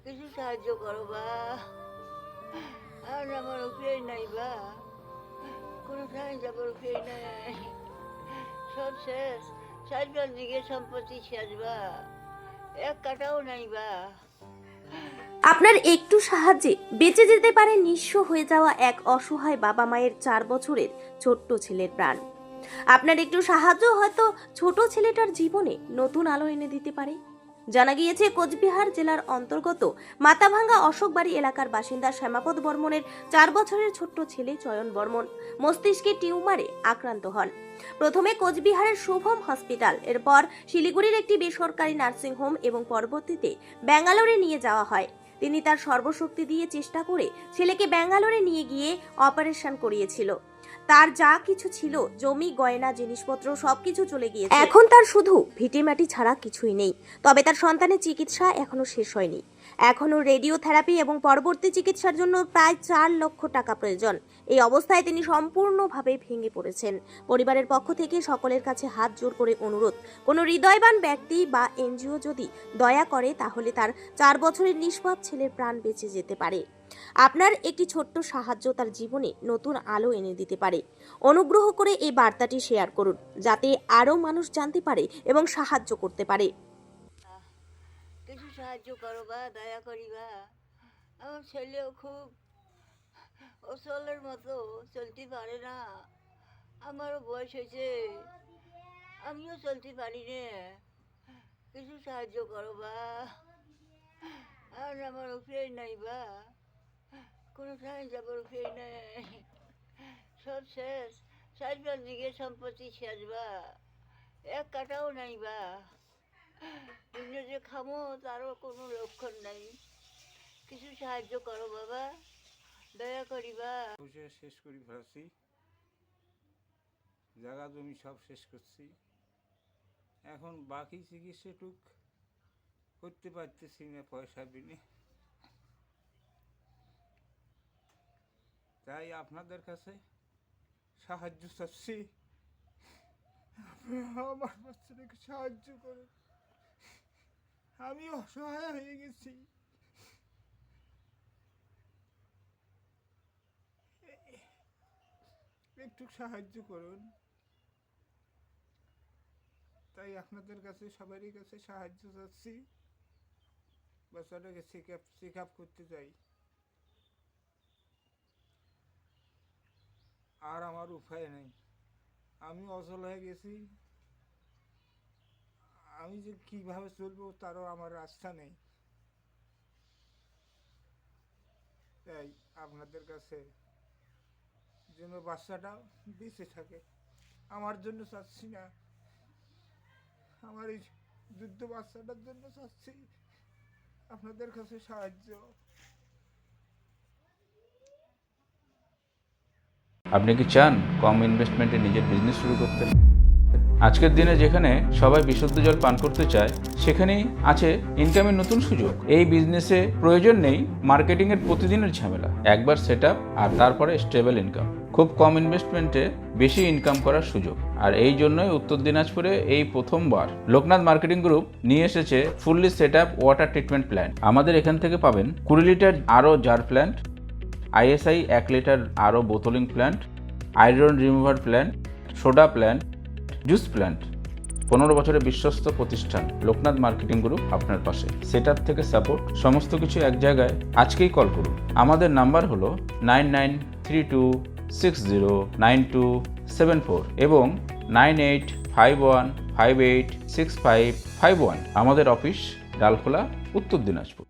কিছু সাহায্য করো বা। আর আমার উপায় নাই বা, কোনোখানে যাবার উপায় নাই, সব শেষ। 4-5 দিকে সম্পত্তি শেষ বা, এক কাটাও নাই বা। আপনার একটু সাহায্যে বেঁচে যেতে পারে নিঃস্ব হয়ে যাওয়া এক অসহায় বাবা মায়ের 4 বছরের ছোট্ট ছেলের প্রাণ। আপনার একটু সাহায্য হয়তো ছোট ছেলেটার জীবনে নতুন আলো এনে দিতে পারে। জানা গিয়েছে কোচবিহার জেলার অন্তর্গত মাথাভাঙ্গা অশোকবাড়ি এলাকার বাসিন্দা শ্যামাপদ বর্মনের 4 বছরের ছোট্ট ছেলে চয়ন বর্মন মস্তিষ্কে টিউমারে আক্রান্ত হন। প্রথমে কোচবিহারের শুভম হসপিটাল, এরপর শিলিগুড়ির একটি বেসরকারি নার্সিং হোম এবং পরবর্তীতে ব্যাঙ্গালোরে নিয়ে যাওয়া হয়। তিনি তার সর্বশক্তি দিয়ে চেষ্টা করে ছেলেকে ব্যাঙ্গালোরে নিয়ে গিয়ে অপারেশন করিয়েছিল। তার যা কিছু ছিল, জমি গয়না জিনিসপত্র সবকিছু চলে গিয়েছে। এখন তার শুধু ভিটেমাটি ছাড়া কিছুই নেই। তবে তার সন্তানের চিকিৎসা এখনো শেষ হয়নি। এখনো রেডিওথেরাপি এবং পরবর্তী চিকিৎসার জন্য প্রায় 4 লক্ষ টাকা প্রয়োজন। এই অবস্থায় তিনি সম্পূর্ণভাবে ভেঙে পড়েছেন। পরিবারের পক্ষ থেকে সকলের কাছে হাত জোর করে অনুরোধ, কোনো হৃদয়বান ব্যক্তি বা এনজিও যদি দয়া করে তাহলে তার 4 বছরের নিষ্পাপ ছেলের প্রাণ বেঁচে যেতে পারে। আপনার একটি ছোট্ট সাহায্য তার জীবনে নতুন আলো এনে দিতে পারে। অনুগ্রহ করে এই বার্তাটি শেয়ার করুন, যাতে আরও মানুষ জানতে পারে এবং সাহায্য করতে পারে। কিছু সাহায্য করো বা, দয়া করিবা। আমার ছেলেও খুব অচলের মতো, চলতে পারে না। আমারও বয়স হয়েছে, আমিও চলতে পারি না। কিছু সাহায্য করো বা। আর আমার উপায় নাই বা, কোনোখানে যাবার উপায় নাই, সব শেষ। 4-5 দিকে সম্পত্তি শেষ বা, এক কাটাও নাই বা। দিনে যে খামো তারও কোনো লক্ষণ নাই। কিছু সাহায্য করো বাবা, দয়া করিবা। শেষ করি ফেলাছি, জায়গা জমি সব শেষ করছি। এখন বাকি চিকিৎসাটুক করতে পারতেছি না পয়সা বিনে। তাই আপনাদের কাছে সাহায্য চাচ্ছি, আমার বাচ্চাটাকে সাহায্য করুন। আমি অসহায় হয়ে গেছি। একটু সাহায্য করুন। তাই আপনাদের কাছে সবারই কাছে সাহায্য চাচ্ছি। বাচ্চাটাকে চেক আপ করতে চাই। আর আমার উপায় নেই, আমি অচল হয়ে গেছি। আমি যে কিভাবে চলবো তারও আমার রাস্তা নেই। তাই আপনাদের কাছে যেন বাচ্চাটা বেঁচে থাকে, আমার জন্য চাচ্ছি না, আমার এই যুদ্ধ বাচ্চাটার জন্য চাচ্ছি আপনাদের কাছে সাহায্য। আপনি কি চান কম ইনভেস্টমেন্টে নিজের বিজনেস শুরু করতে? আজকের দিনে যেখানে সবাই বিশুদ্ধ জল পান করতে চায়, সেখানেই আছে ইনকামের নতুন সুযোগ। এই বিজনেসে প্রয়োজন নেই মার্কেটিংয়ের প্রতিদিনের ঝামেলা। একবার সেটআপ আর তারপরে স্টেবল ইনকাম। খুব কম ইনভেস্টমেন্টে বেশি ইনকাম করার সুযোগ। আর এই জন্যই উত্তর দিনাজপুরে এই প্রথমবার লোকনাথ মার্কেটিং গ্রুপ নিয়ে এসেছে fully setup water treatment plant. আমাদের এখান থেকে পাবেন 20 লিটার আরও জার প্ল্যান্ট, ISI 1 লিটার আরও bottling plant, iron remover plant, soda plant, juice plant. 15 বছরের বিশ্বস্ত প্রতিষ্ঠান লোকনাথ মার্কেটিং গ্রুপ আপনার পাশে। সেটআপ থেকে সাপোর্ট, সমস্ত কিছু এক জায়গায়। আজকেই কল করুন। আমাদের নাম্বার হলো 9932609274 এবং 9851586551। আমাদের অফিস ডালখোলা, উত্তর দিনাজপুর।